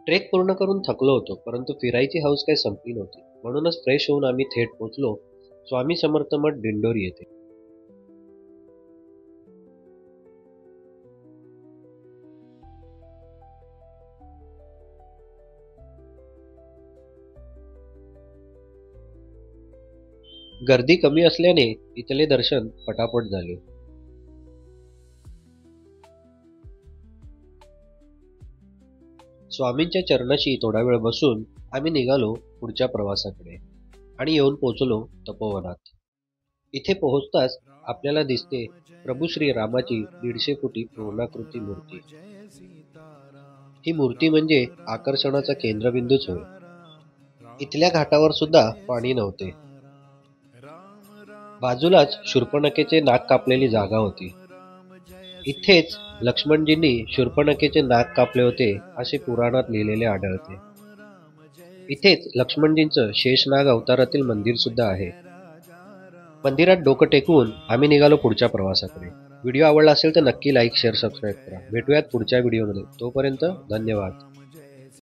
Trek पूर्ण करून थकलो होतो, परंतु फिरायची हौस काही संपली नव्हती. म्हणूनच फ्रेश होऊन आम्ही थेट पोहोचलो स्वामी समर्थ मठ दिंडोरी येथे. गर्दी कमी असल्याने इथले दर्शन पटापट झाले. स्वामींच्या चरणाशी थोडा वेळ बसून आम्ही निघालो पुढच्या प्रवासाकडे आणि येऊन पोहोचलो तपोवनात. इथे पोहोचताच आपल्याला दिसते प्रभू श्री रामाची 150 फुटी पूर्णाकृती मूर्ती. ही मूर्ती म्हणजे आकर्षणाचा केंद्रबिंदूच होय. इथल्या घाटावर सुद्धा पाणी नव्हते. बाजूलाच शूर्पणखेचे नाक कापलेली जागा होती. इथेच लक्ष्मणजींनी शूर्पणखेचे नाक कापले होते असे पुराणात लिहिलेले आढळते. इथेच लक्ष्मणजींचं शेषनाग अवतारातील मंदिर सुद्धा आहे. मंदिरात डोकं टेकवून आम्ही निघालो पुढच्या प्रवासाकडे. व्हिडिओ आवडला असेल तर नक्की लाईक, शेअर, सबस्क्राईब करा. भेटूयात पुढच्या व्हिडिओमध्ये. तोपर्यंत धन्यवाद.